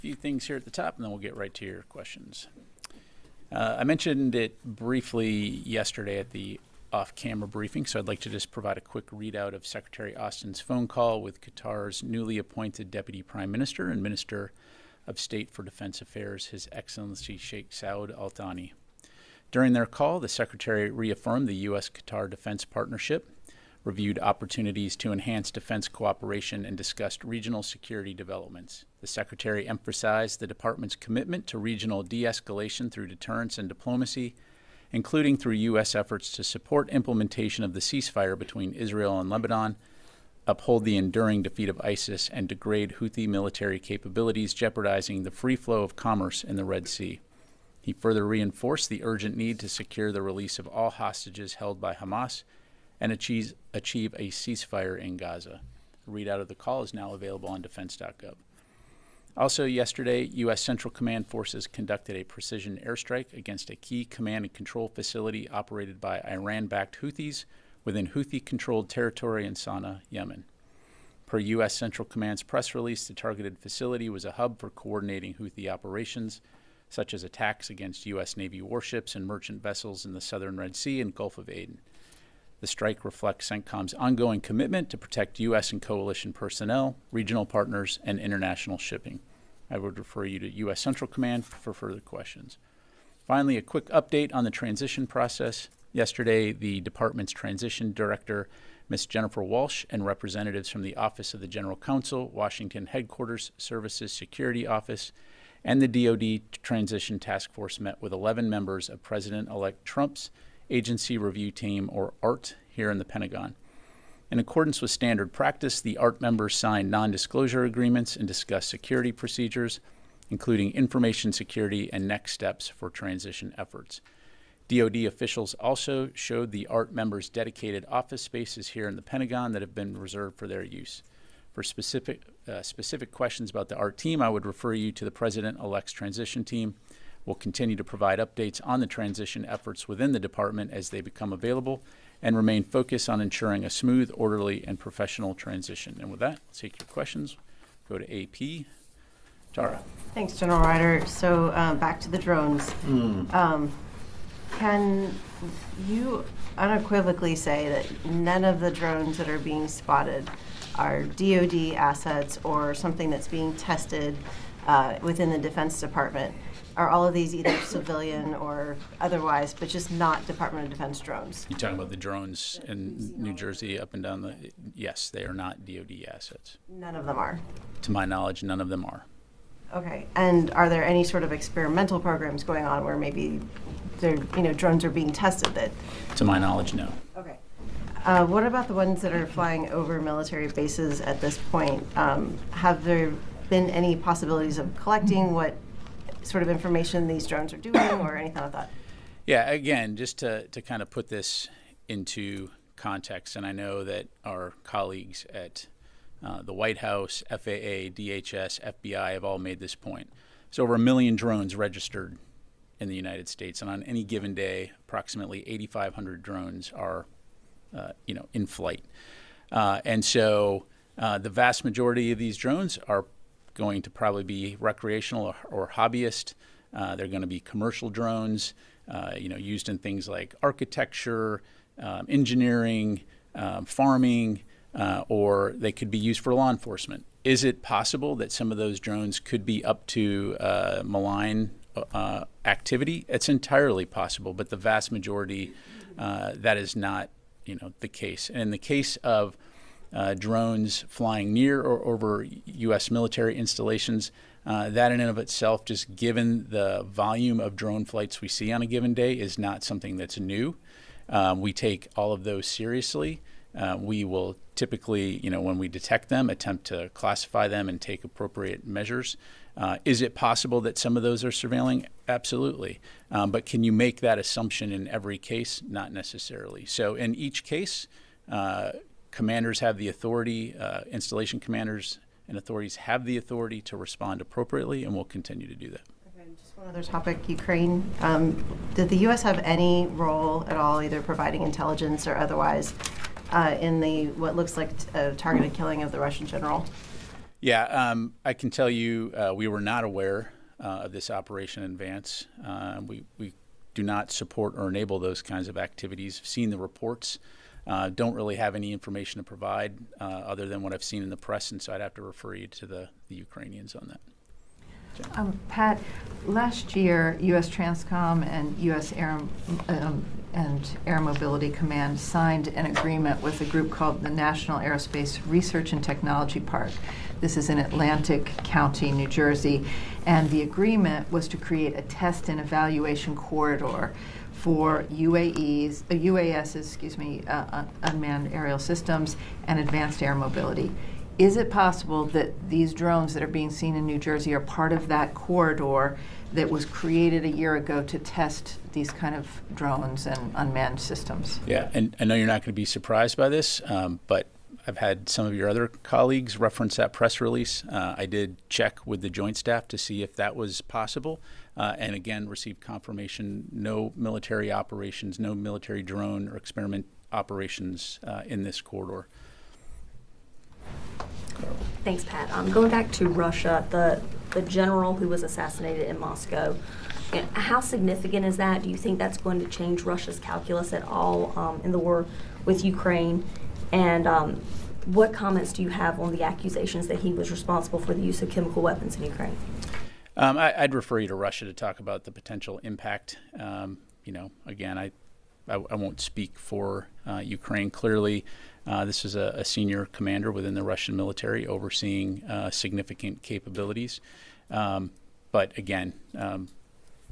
few things here at the top, and then we'll get right to your questions. I mentioned it briefly yesterday at the off-camera briefing, so I'd like to just provide a quick readout of Secretary Austin's phone call with Qatar's newly appointed Deputy Prime Minister and Minister of State for Defense Affairs, His Excellency Sheikh Saud Al Thani. During their call, the Secretary reaffirmed the U.S.-Qatar defense partnership, reviewed opportunities to enhance defense cooperation, and discussed regional security developments. The Secretary emphasized the Department's commitment to regional de-escalation through deterrence and diplomacy, including through U.S. efforts to support implementation of the ceasefire between Israel and Lebanon, uphold the enduring defeat of ISIS, and degrade Houthi military capabilities, jeopardizing the free flow of commerce in the Red Sea. He further reinforced the urgent need to secure the release of all hostages held by Hamas and achieve a ceasefire in Gaza. A readout of the call is now available on defense.gov. Also yesterday, U.S. Central Command forces conducted a precision airstrike against a key command and control facility operated by Iran-backed Houthis within Houthi-controlled territory in Sana'a, Yemen. Per U.S. Central Command's press release, the targeted facility was a hub for coordinating Houthi operations, such as attacks against U.S. Navy warships and merchant vessels in the southern Red Sea and Gulf of Aden. The strike reflects CENTCOM's ongoing commitment to protect U.S. and coalition personnel, regional partners, and international shipping. I would refer you to U.S. Central Command for further questions. Finally, a quick update on the transition process. Yesterday, the Department's Transition Director, Ms. Jennifer Walsh, and representatives from the Office of the General Counsel, Washington Headquarters Services Security Office, and the DoD Transition Task Force met with 11 members of President-elect Trump's Agency Review Team, or ART, here in the Pentagon. In accordance with standard practice, the ART members signed non-disclosure agreements and discussed security procedures, including information security and next steps for transition efforts. DoD officials also showed the ART members dedicated office spaces here in the Pentagon that have been reserved for their use. For specific questions about the ART team, I would refer you to the President-elect's transition team. We'll continue to provide updates on the transition efforts within the department as they become available and remain focused on ensuring a smooth, orderly, and professional transition. And with that, let's take your questions. Go to AP. Tara. Thanks, General Ryder. So back to the drones. Can you unequivocally say that none of the drones that are being spotted are DoD assets or something that's being tested within the Defense Department? Are all of these either civilian or otherwise, but just not Department of Defense drones? You're talking about the drones in New Jersey up and down the... Yes, they are not DoD assets. None of them are? To my knowledge, none of them are. Okay. And are there any sort of experimental programs going on where maybe drones are being tested that... To my knowledge, no. Okay. What about the ones that are flying over military bases at this point? Have there been any possibilities of collecting what sort of information these drones are doing or anything like that? Yeah, again, just to kind of put this into context, and I know that our colleagues at the White House, FAA, DHS, FBI have all made this point. There's over 1 million drones registered in the United States, and on any given day, approximately 8,500 drones are in flight. And so the vast majority of these drones are going to probably be recreational or hobbyist. They're going to be commercial drones, used in things like architecture, engineering, farming, or they could be used for law enforcement. Is it possible that some of those drones could be up to malign activity? It's entirely possible, but the vast majority, that is not, the case. And in the case of drones flying near or over U.S. military installations, that in and of itself, just given the volume of drone flights we see on a given day, is not something that's new. We take all of those seriously. We will typically, when we detect them, attempt to classify them and take appropriate measures. Is it possible that some of those are surveilling? Absolutely. But can you make that assumption in every case? Not necessarily. So in each case, commanders have the authority, installation commanders and authorities have the authority to respond appropriately, and we'll continue to do that. Okay, just one other topic, Ukraine. Did the U.S. have any role at all, either providing intelligence or otherwise, in the what looks like a targeted killing of the Russian general? Yeah, I can tell you we were not aware of this operation in advance. We do not support or enable those kinds of activities. I've seen the reports. Don't really have any information to provide other than what I've seen in the press, and so I'd have to refer you to the Ukrainians on that. Pat, last year, U.S. Transcom and U.S. Air Mobility Command signed an agreement with a group called the National Aerospace Research and Technology Park. This is in Atlantic County, New Jersey, and the agreement was to create a test and evaluation corridor for UASs, unmanned aerial systems, and advanced air mobility. Is it possible that these drones that are being seen in New Jersey are part of that corridor that was created a year ago to test these kind of drones and unmanned systems? Yeah, and I know you're not going to be surprised by this, but I've had some of your other colleagues reference that press release. I did check with the Joint Staff to see if that was possible, and again received confirmation: no military operations, no military drone or experiment operations in this corridor. Thanks, Pat. Going back to Russia, the general who was assassinated in Moscow, how significant is that? Do you think that's going to change Russia's calculus at all in the war with Ukraine? And what comments do you have on the accusations that he was responsible for the use of chemical weapons in Ukraine? I'd refer you to Russia to talk about the potential impact. Again, I won't speak for Ukraine. Clearly, this is a senior commander within the Russian military overseeing significant capabilities. But again,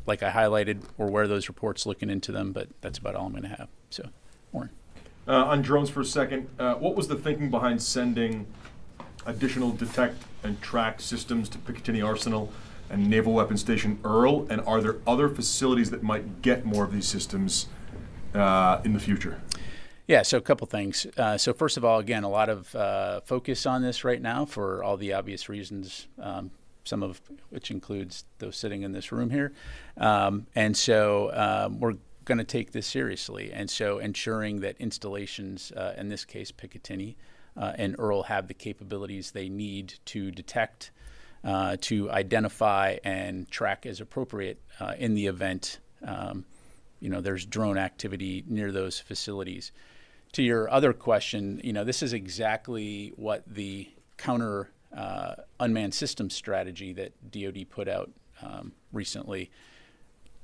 like I highlighted, we're aware of those reports, looking into them, but that's about all I'm going to have. So, Warren. On drones for a second, what was the thinking behind sending additional detect and track systems to Picatinny Arsenal and Naval Weapons Station Earl? And are there other facilities that might get more of these systems in the future? Yeah, so a couple things. So first of all, again, a lot of focus on this right now for all the obvious reasons, some of which includes those sitting in this room here. And so we're going to take this seriously. And so ensuring that installations, in this case Picatinny and Earl, have the capabilities they need to detect, to identify and track as appropriate in the event there's drone activity near those facilities. To your other question, this is exactly what the counter unmanned systems strategy that DoD put out recently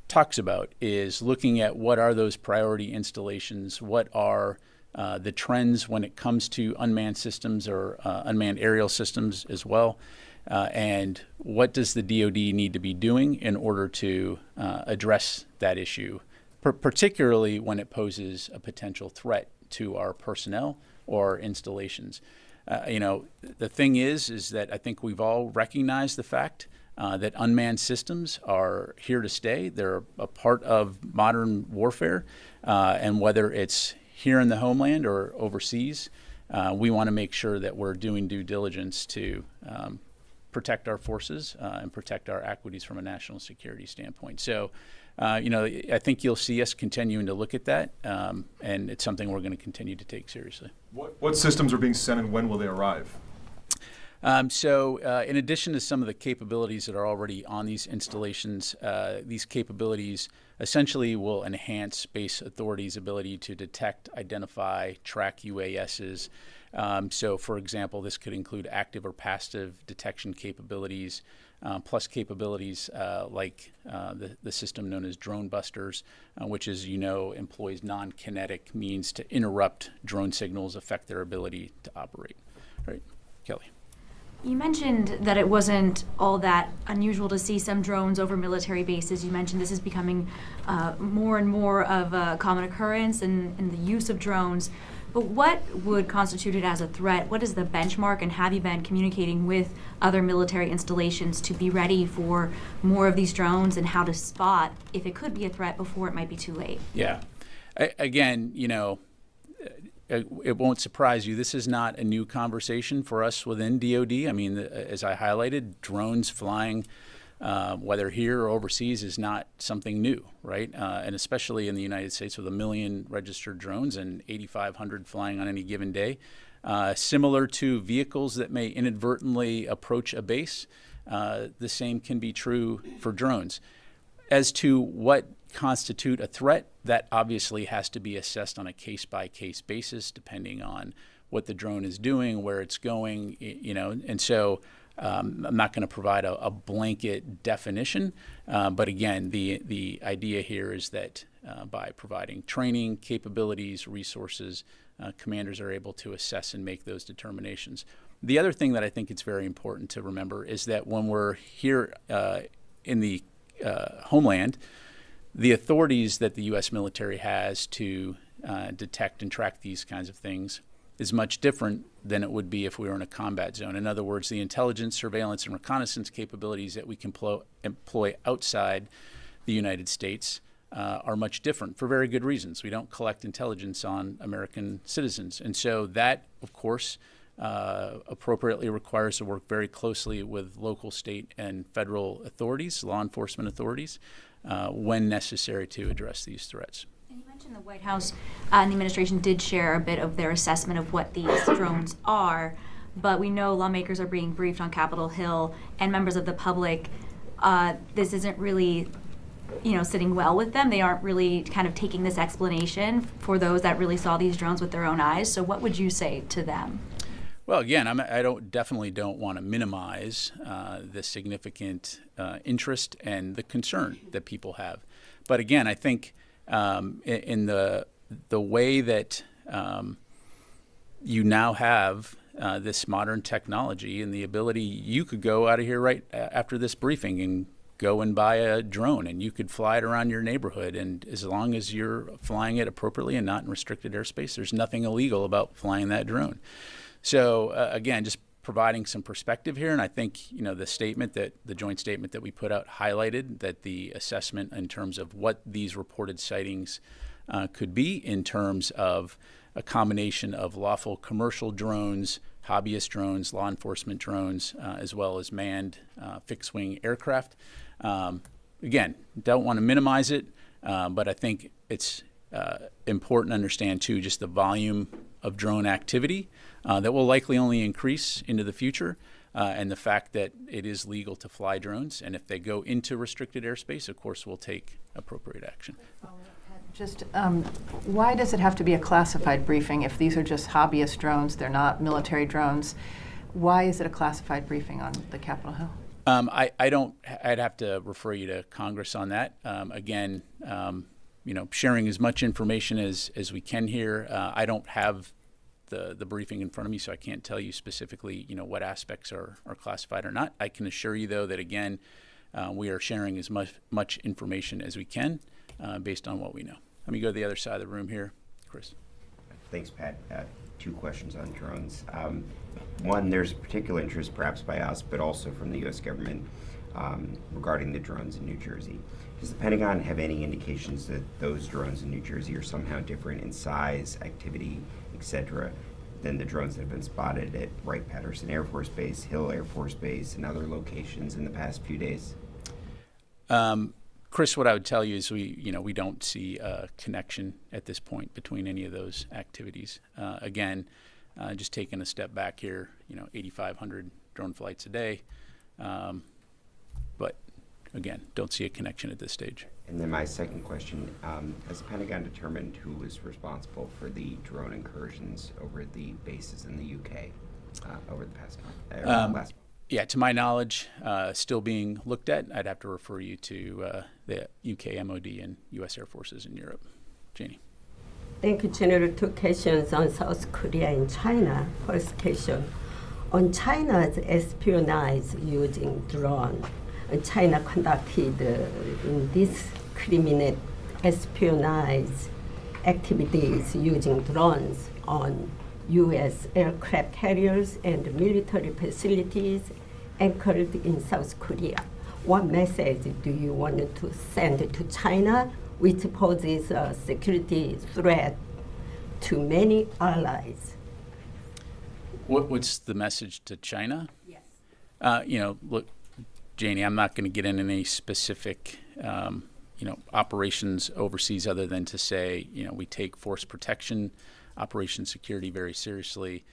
talks about, is looking at what are those priority installations, what are the trends when it comes to unmanned systems or unmanned aerial systems as well, and what does the DoD need to be doing in order to address that issue, particularly when it poses a potential threat to our personnel or installations. The thing is that I think we've all recognized the fact that unmanned systems are here to stay. They're a part of modern warfare, and whether it's here in the homeland or overseas, we want to make sure that we're doing due diligence to protect our forces and protect our equities from a national security standpoint. So, I think you'll see us continuing to look at that, and it's something we're going to continue to take seriously. What systems are being sent and when will they arrive? In addition to some of the capabilities that are already on these installations, these capabilities essentially will enhance space authorities' ability to detect, identify, track UASs. So, for example, this could include active or passive detection capabilities, plus capabilities like the system known as drone busters, which, as you know, employs non-kinetic means to interrupt drone signals, affect their ability to operate. All right, Kelly. You mentioned that it wasn't all that unusual to see some drones over military bases. You mentioned this is becoming more and more of a common occurrence in the use of drones. But what would constitute it as a threat? What is the benchmark, and have you been communicating with other military installations to be ready for more of these drones, and how to spot if it could be a threat before it might be too late? Yeah. Again, it won't surprise you. This is not a new conversation for us within DoD. I mean, as I highlighted, drones flying, whether here or overseas, is not something new, right? And especially in the United States with 1 million registered drones and 8,500 flying on any given day, Similar to vehicles that may inadvertently approach a base, the same can be true for drones. As to what constitute a threat, that obviously has to be assessed on a case-by-case basis, depending on what the drone is doing, where it's going, and so I'm not going to provide a blanket definition, but again, the idea here is that by providing training, capabilities, resources, commanders are able to assess and make those determinations. The other thing that I think it's very important to remember is that when we're here in the homeland, the authorities that the U.S. military has to detect and track these kinds of things is much different than it would be if we were in a combat zone. In other words, the intelligence, surveillance, and reconnaissance capabilities that we can employ outside the United States are much different for very good reasons. We don't collect intelligence on American citizens. And so that, of course, appropriately requires to work very closely with local, state, and federal authorities, law enforcement authorities, when necessary to address these threats. And you mentioned the White House and the administration did share a bit of their assessment of what these drones are, but we know lawmakers are being briefed on Capitol Hill and members of the public. This isn't really, sitting well with them. They aren't really kind of taking this explanation for those that really saw these drones with their own eyes. So what would you say to them? Well, again, I definitely don't want to minimize the significant interest and the concern that people have. But again, I think in the way that you now have this modern technology and the ability, you could go out of here right after this briefing and go and buy a drone, and you could fly it around your neighborhood. And as long as you're flying it appropriately and not in restricted airspace, there's nothing illegal about flying that drone. So again, just providing some perspective here, and I think the joint statement that we put out highlighted that the assessment in terms of what these reported sightings could be in terms of a combination of lawful commercial drones, hobbyist drones, law enforcement drones, as well as manned fixed-wing aircraft. Again, don't want to minimize it, but I think it's important to understand too just the volume of drone activity that will likely only increase into the future, and the fact that it is legal to fly drones, and if they go into restricted airspace, of course, we'll take appropriate action. Just why does it have to be a classified briefing if these are just hobbyist drones, they're not military drones? Why is it a classified briefing on the Capitol Hill? I'd have to refer you to Congress on that. Again, sharing as much information as we can here. I don't have the briefing in front of me, so I can't tell you specifically, what aspects are classified or not. I can assure you, though, that again, we are sharing as much information as we can based on what we know. Let me go to the other side of the room here, Chris. Thanks, Pat. Two questions on drones. One, there's particular interest, perhaps by us, but also from the U.S. government regarding the drones in New Jersey. Does the Pentagon have any indications that those drones in New Jersey are somehow different in size, activity, etc., than the drones that have been spotted at Wright-Patterson Air Force Base, Hill Air Force Base, and other locations in the past few days? Chris, what I would tell you is we don't see a connection at this point between any of those activities. Again, just taking a step back here, 8,500 drone flights a day, but again, don't see a connection at this stage. And then my second question, has the Pentagon determined who was responsible for the drone incursions over the bases in the UK over the past month? Last month? Yeah, to my knowledge, still being looked at. I'd have to refer you to the UK MOD and US Air Forces in Europe. Janie. Thank you, General. Two questions on South Korea and China. First question, on China's espionage using drone. China conducted indiscriminate espionage activities using drones on U.S. aircraft carriers and military facilities anchored in South Korea. What message do you want to send to China, which poses a security threat to many allies? What's the message to China? Yes. Look, Janie, I'm not going to get into any specific, operations overseas other than to say, we take force protection, operation security very seriously.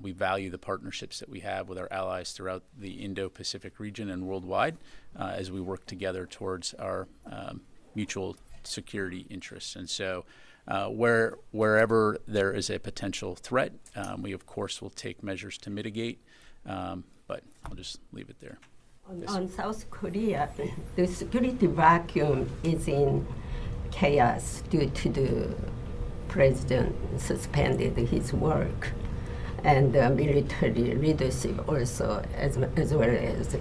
We value the partnerships that we have with our allies throughout the Indo-Pacific region and worldwide as we work together towards our mutual security interests. And so wherever there is a potential threat, we of course will take measures to mitigate, but I'll just leave it there. On South Korea, the security vacuum is in chaos due to the president suspended his work, and the military leadership also as well as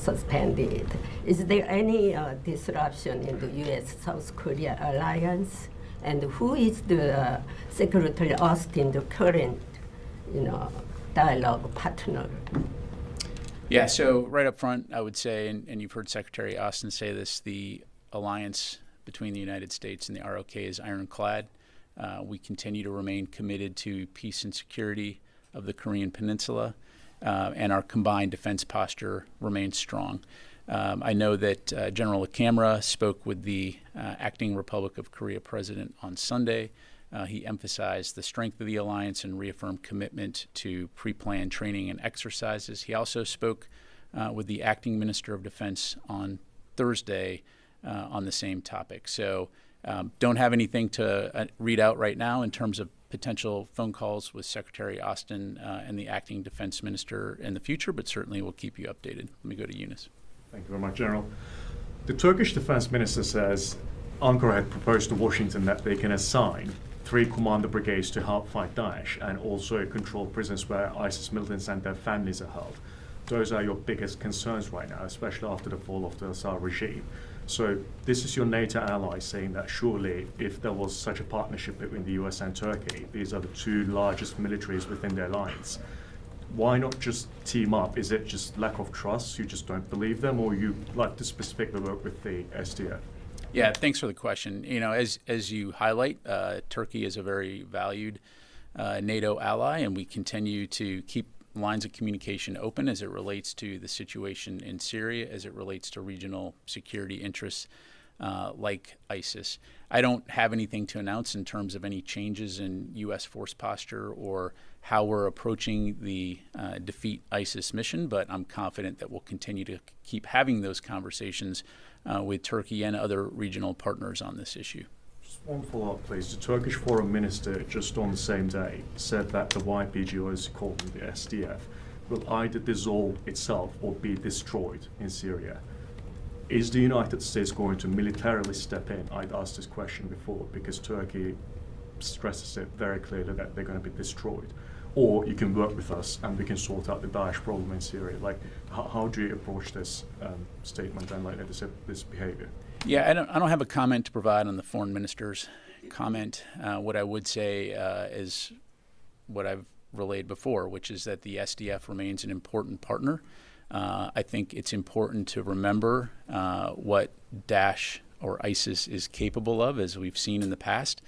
suspended. Is there any disruption in the U.S.-South Korea alliance? And who is the Secretary Austin, the current dialogue partner? Yeah, so right up front, I would say, and you've heard Secretary Austin say this, the alliance between the United States and the ROK is ironclad. We continue to remain committed to peace and security of the Korean Peninsula, and our combined defense posture remains strong. I know that General Camara spoke with the acting Republic of Korea president on Sunday. He emphasized the strength of the alliance and reaffirmed commitment to pre-planned training and exercises. He also spoke with the acting Minister of Defense on Thursday on the same topic. So don't have anything to read out right now in terms of potential phone calls with Secretary Austin and the acting Defense Minister in the future, but certainly we'll keep you updated. Let me go to Yunus. Thank you very much, General. The Turkish Defense Minister says Ankara had proposed to Washington that they can assign 3 commander brigades to help fight Daesh and also control prisons where ISIS militants and their families are held. Those are your biggest concerns right now, especially after the fall of the Assad regime. So this is your NATO ally saying that surely if there was such a partnership between the US and Turkey, these are the 2 largest militaries within their lines. Why not just team up? Is it just lack of trust? You just don't believe them, or you like to specifically work with the SDF? Yeah, thanks for the question. As you highlight, Turkey is a very valued NATO ally, and we continue to keep lines of communication open as it relates to the situation in Syria, as it relates to regional security interests like ISIS. I don't have anything to announce in terms of any changes in U.S. force posture or how we're approaching the defeat ISIS mission, but I'm confident that we'll continue to keep having those conversations with Turkey and other regional partners on this issue. Just one follow-up, please. The Turkish foreign minister just on the same day said that the YPG, or as you call them, the SDF, will either dissolve itself or be destroyed in Syria. Is the United States going to militarily step in? I'd asked this question before because Turkey stresses it very clearly that they're going to be destroyed. Or you can work with us and we can sort out the Daesh problem in Syria. Like, how do you approach this statement and like this behavior? Yeah, I don't have a comment to provide on the foreign minister's comment. What I would say is what I've relayed before, which is that the SDF remains an important partner. I think it's important to remember what Daesh or ISIS is capable of, as we've seen in the past.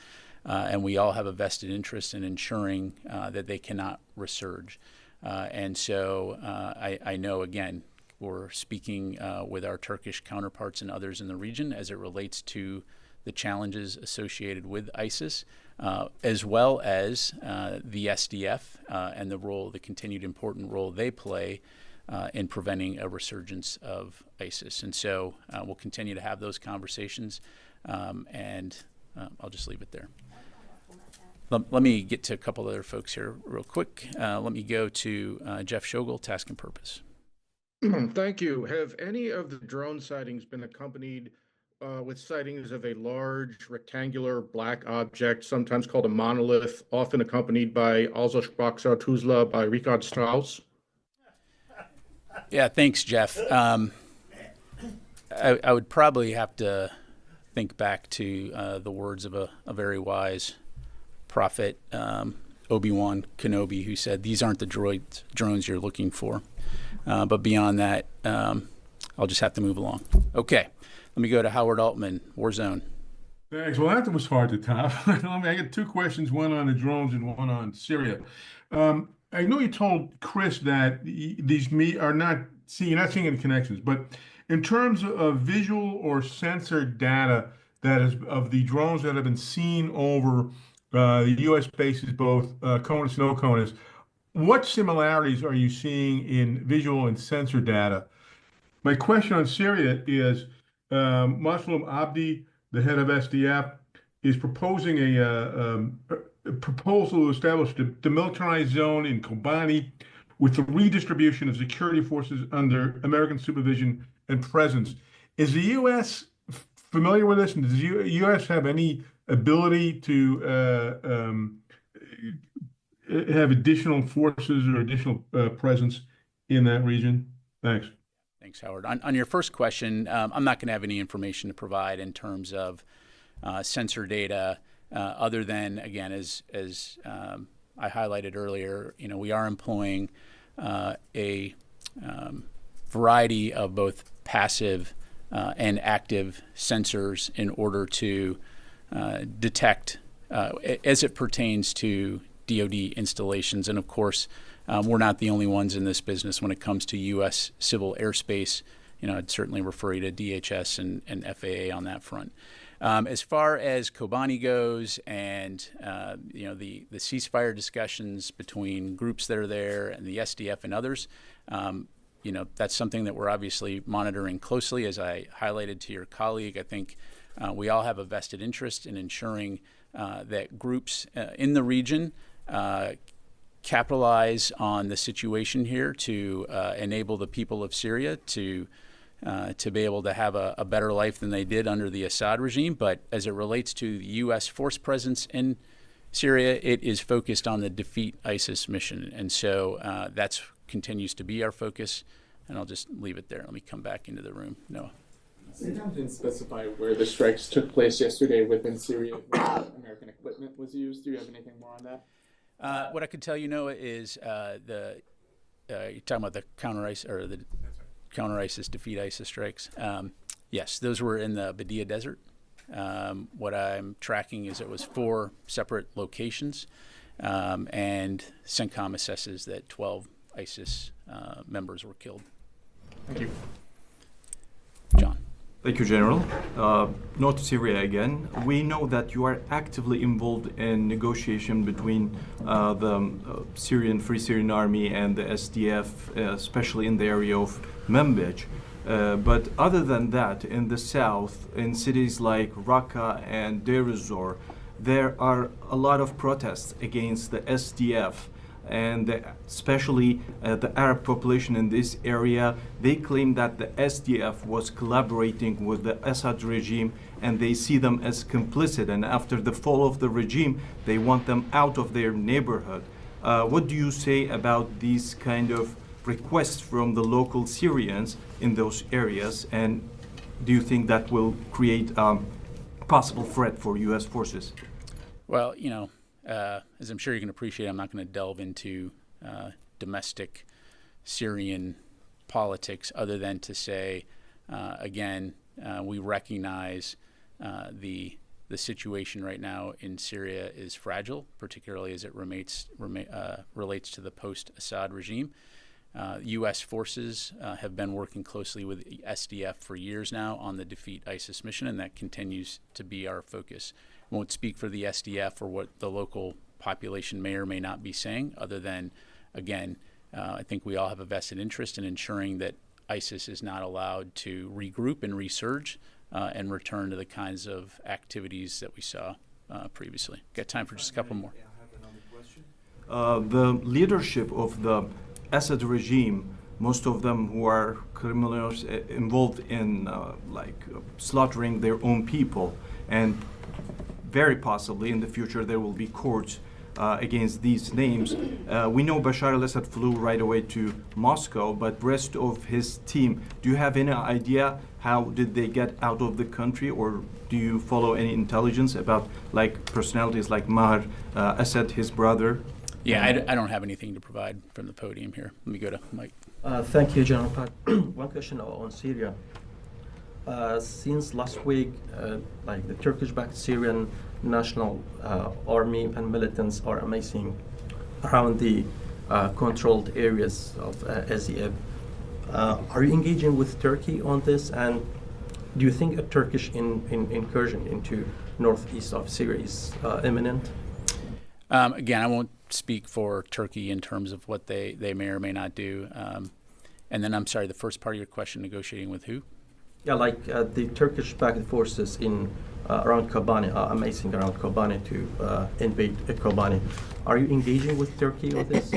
And we all have a vested interest in ensuring that they cannot resurge. And so I know, again, we're speaking with our Turkish counterparts and others in the region as it relates to the challenges associated with ISIS, as well as the SDF and the continued important role they play in preventing a resurgence of ISIS. And so we'll continue to have those conversations, and I'll just leave it there. Let me get to a couple other folks here real quick. Let me go to Jeff Shogel, Task and Purpose. Thank you. Have any of the drone sightings been accompanied with sightings of a large rectangular black object, sometimes called a monolith, often accompanied by Also sprach Zarathustra by Richard Strauss? Yeah, thanks, Jeff. I would probably have to think back to the words of a very wise prophet, Obi-Wan Kenobi, who said, "These aren't the drones you're looking for." But beyond that, I'll just have to move along. Okay, let me go to Howard Altman, Warzone. Thanks. Well, that was hard to top. I got 2 questions, one on the drones and one on Syria. I know you told Chris that these are not seeing, you're not seeing any connections, but in terms of visual or sensor data that is of the drones that have been seen over the U.S. bases, both CONUS and no CONUS, what similarities are you seeing in visual and sensor data? My question on Syria is, Muslim Abdi, the head of SDF, is proposing a proposal to establish a demilitarized zone in Kobani with the redistribution of security forces under American supervision and presence. Is the U.S. familiar with this? And does the U.S. have any ability to have additional forces or additional presence in that region? Thanks. Thanks, Howard. On your first question, I'm not going to have any information to provide in terms of sensor data, other than, again, as I highlighted earlier, we are employing a variety of both passive and active sensors in order to detect as it pertains to DoD installations. And of course, we're not the only ones in this business when it comes to U.S. civil airspace. I'd certainly refer you to DHS and FAA on that front. As far as Kobani goes, and the ceasefire discussions between groups that are there and the SDF and others, that's something that we're obviously monitoring closely. As I highlighted to your colleague, I think we all have a vested interest in ensuring that groups in the region capitalize on the situation here to enable the people of Syria to be able to have a better life than they did under the Assad regime. But as it relates to the U.S. force presence in Syria, it is focused on the defeat ISIS mission. And so that continues to be our focus. And I'll just leave it there. Let me come back into the room. Noah. Pentagon didn't specify where the strikes took place yesterday within Syria, where American equipment was used. Do you have anything more on that? What I could tell you, Noah, is you're talking about the counter-ISIS, defeat ISIS strikes. Yes, those were in the Badia Desert. What I'm tracking is it was 4 separate locations, and CENTCOM assesses that 12 ISIS members were killed. Thank you. John. Thank you, General. North Syria again. We know that you are actively involved in negotiation between the Syrian Free Syrian Army and the SDF, especially in the area of Manbij. But other than that, in the south, in cities like Raqqa and Deir ez-Zor, there are a lot of protests against the SDF. And especially the Arab population in this area, they claim that the SDF was collaborating with the Assad regime, and they see them as complicit. And after the fall of the regime, they want them out of their neighborhood. What do you say about these kind of requests from the local Syrians in those areas? And do you think that will create a possible threat for U.S. forces? Well, as I'm sure you can appreciate, I'm not going to delve into domestic Syrian politics other than to say, again, we recognize the situation right now in Syria is fragile, particularly as it relates to the post-Assad regime. U.S. forces have been working closely with SDF for years now on the defeat ISIS mission, and that continues to be our focus. Won't speak for the SDF or what the local population may or may not be saying, other than, again, I think we all have a vested interest in ensuring that ISIS is not allowed to regroup and resurge and return to the kinds of activities that we saw previously. Got time for just a couple more. I have another question. The leadership of the Assad regime, most of them who are criminals involved in slaughtering their own people, and very possibly in the future there will be courts against these names. We know Bashar al-Assad flew right away to Moscow, but rest of his team, do you have any idea how did they get out of the country, or do you follow any intelligence about personalities like Maher Assad, his brother? Yeah, I don't have anything to provide from the podium here. Let me go to Mike. Thank you, General Pat. One question on Syria. Since last week, the Turkish-backed Syrian National Army and militants are amassing around the controlled areas of SDF. Are you engaging with Turkey on this? And do you think a Turkish incursion into northeast of Syria is imminent? Again, I won't speak for Turkey in terms of what they may or may not do. And then, I'm sorry, the first part of your question, negotiating with who? Yeah, like the Turkish-backed forces in around Kobani, amazing around Kobani to invade Kobani. Are you engaging with Turkey on this?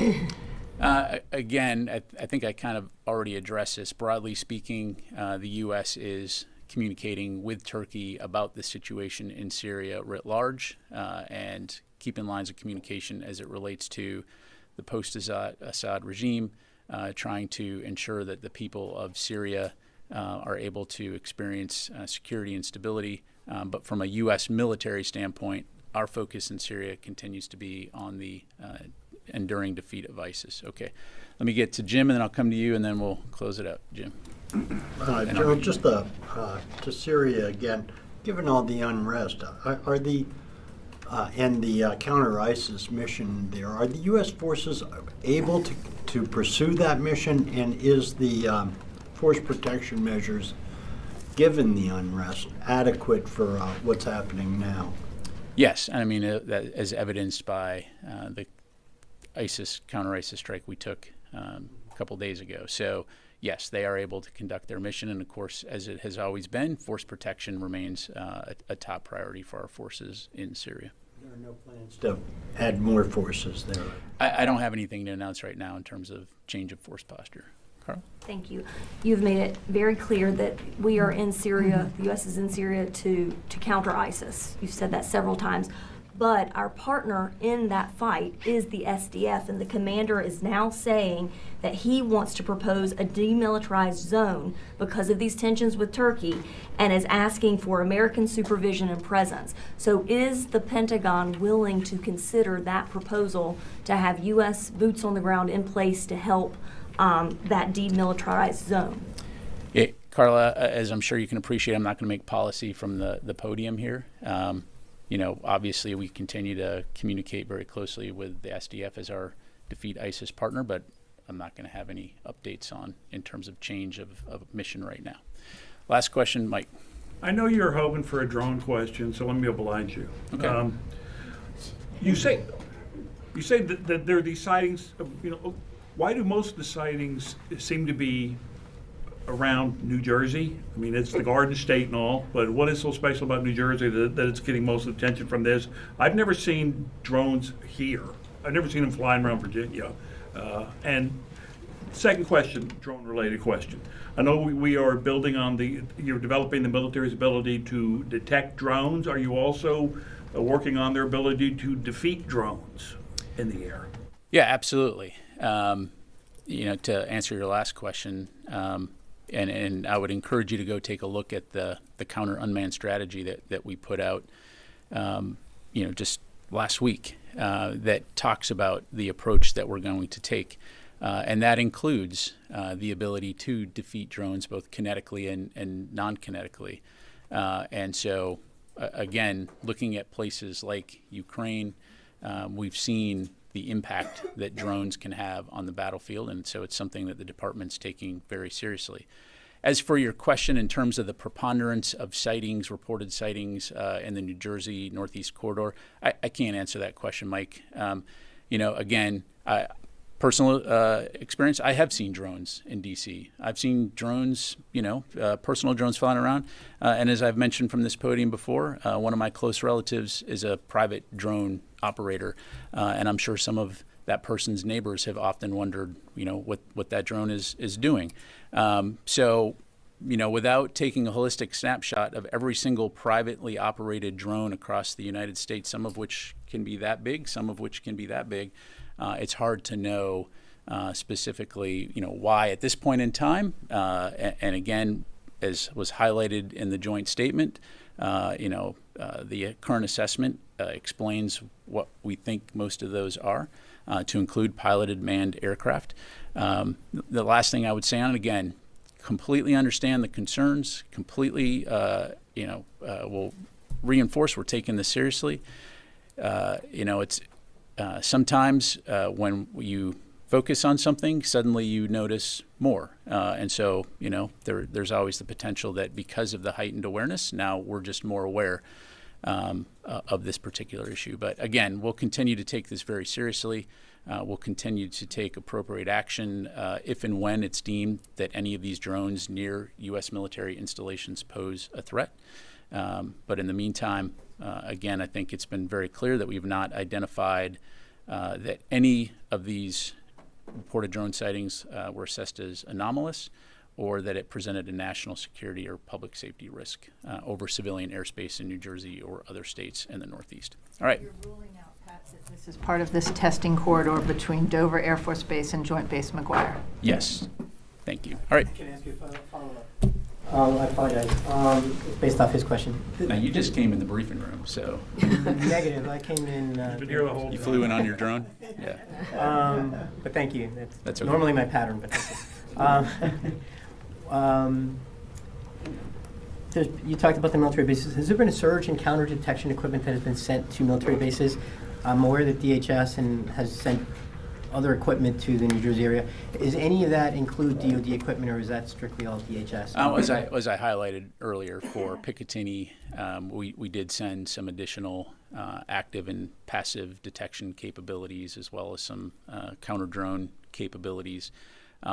Again, I think I kind of already addressed this. Broadly speaking, the U.S. is communicating with Turkey about the situation in Syria writ large and keeping lines of communication as it relates to the post-Assad regime, trying to ensure that the people of Syria are able to experience security and stability. But from a U.S. military standpoint, our focus in Syria continues to be on the enduring defeat of ISIS. Okay, let me get to Jim, and then I'll come to you, and then we'll close it out. Jim. Joe, just to Syria again, given all the unrest, are the and the counter-ISIS mission there, are the U.S. forces able to pursue that mission, and is the force protection measures, given the unrest, adequate for what's happening now? Yes, I mean, that as evidenced by the counter-ISIS strike we took a couple days ago. So, yes, they are able to conduct their mission, and of course, as it has always been, force protection remains a top priority for our forces in Syria. There are no plans to add more forces there? I don't have anything to announce right now in terms of change of force posture. Carl? Thank you. You've made it very clear that we are in Syria, the U.S. is in Syria to counter ISIS. You've said that several times. But our partner in that fight is the SDF, and the commander is now saying that he wants to propose a demilitarized zone because of these tensions with Turkey, and is asking for American supervision and presence. So is the Pentagon willing to consider that proposal to have U.S. boots on the ground in place to help that demilitarized zone? Yeah, Carla, as I'm sure you can appreciate, I'm not going to make policy from the podium here. You know, obviously we continue to communicate very closely with the SDF as our defeat ISIS partner, but I'm not going to have any updates on in terms of change of mission right now. Last question, Mike. I know you're hoping for a drone question, so let me oblige you. Okay. You say that there are these sightings. You know, why do most of the sightings seem to be around New Jersey? I mean, it's the Garden State and all, but what is so special about New Jersey that it's getting most of the attention from this? I've never seen drones here. I've never seen them flying around Virginia. And second question, drone-related question. I know we are building on you're developing the military's ability to detect drones. Are you also working on their ability to defeat drones in the air? Yeah, absolutely. You know, to answer your last question, and I would encourage you to go take a look at the counter unmanned strategy that we put out, you know, just last week, that talks about the approach that we're going to take. And that includes the ability to defeat drones both kinetically and non-kinetically. And so, again, looking at places like Ukraine, we've seen the impact that drones can have on the battlefield, and so it's something that the department's taking very seriously. As for your question in terms of the preponderance of sightings, reported sightings in the New Jersey Northeast corridor, I can't answer that question, Mike. You know, again, personal experience, I have seen drones in D.C. I've seen drones, you know, personal drones flying around. And as I've mentioned from this podium before, one of my close relatives is a private drone operator. And I'm sure some of that person's neighbors have often wondered, you know, what that drone is doing. So, you know, without taking a holistic snapshot of every single privately operated drone across the United States, some of which can be that big, some of which can be that big, it's hard to know specifically, you know, why at this point in time. And again, as was highlighted in the joint statement, you know, the current assessment explains what we think most of those are, to include piloted manned aircraft. The last thing I would say on it, again, completely understand the concerns, completely, you know, will reinforce we're taking this seriously. You know, it's sometimes when you focus on something, suddenly you notice more. And so, you know, there's always the potential that because of the heightened awareness, now we're just more aware. of this particular issue. But again, we'll continue to take this very seriously. We'll continue to take appropriate action if and when it's deemed that any of these drones near U.S. military installations pose a threat. But in the meantime, again, I think it's been very clear that we've not identified that any of these reported drone sightings were assessed as anomalous, or that it presented a national security or public safety risk over civilian airspace in New Jersey or other states in the Northeast. All right. You're ruling out, Pat, that this is part of this testing corridor between Dover Air Force Base and Joint Base McGuire? Yes. Thank you. All right. Can I ask you a follow-up? I apologize. It's based off his question. Now, you just came in the briefing room, so. Negative. I came in. You flew in on your drone? Yeah. But thank you. That's okay. Normally my pattern, but thank you. You talked about the military bases. Has there been a surge in counter detection equipment that has been sent to military bases? I'm aware that DHS has sent other equipment to the New Jersey area. Is any of that include DoD equipment, or is that strictly all DHS? As I highlighted earlier for Picatinny, we did send some additional active and passive detection capabilities, as well as some counter drone capabilities.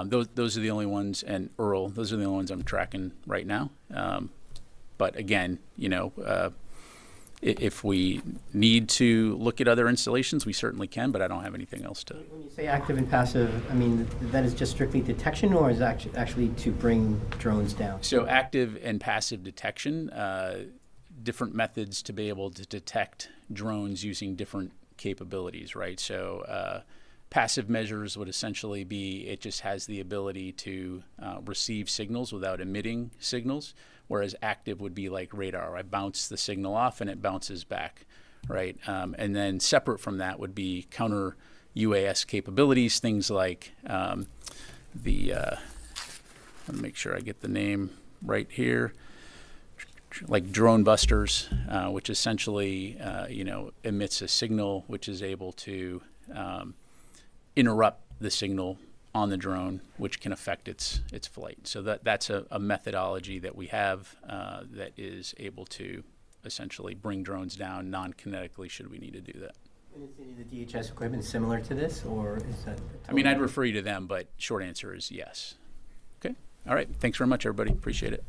Those are the only ones, and Earl, those are the only ones I'm tracking right now. But again, if we need to look at other installations, we certainly can, but I don't have anything else to. When you say active and passive, I mean, that is just strictly detection, or is that actually to bring drones down? So active and passive detection, different methods to be able to detect drones using different capabilities, right? So passive measures would essentially be it just has the ability to receive signals without emitting signals, whereas active would be like radar. I bounce the signal off and it bounces back, right? And then separate from that would be counter UAS capabilities, things like let me make sure I get the name right here, like drone busters, which essentially emits a signal which is able to interrupt the signal on the drone, which can affect its flight. So that's a methodology that we have that is able to essentially bring drones down non-kinetically should we need to do that. And is any of the DHS equipment similar to this, or is that? I mean, I'd refer you to them, but short answer is yes. Okay. All right. Thanks very much, everybody. Appreciate it.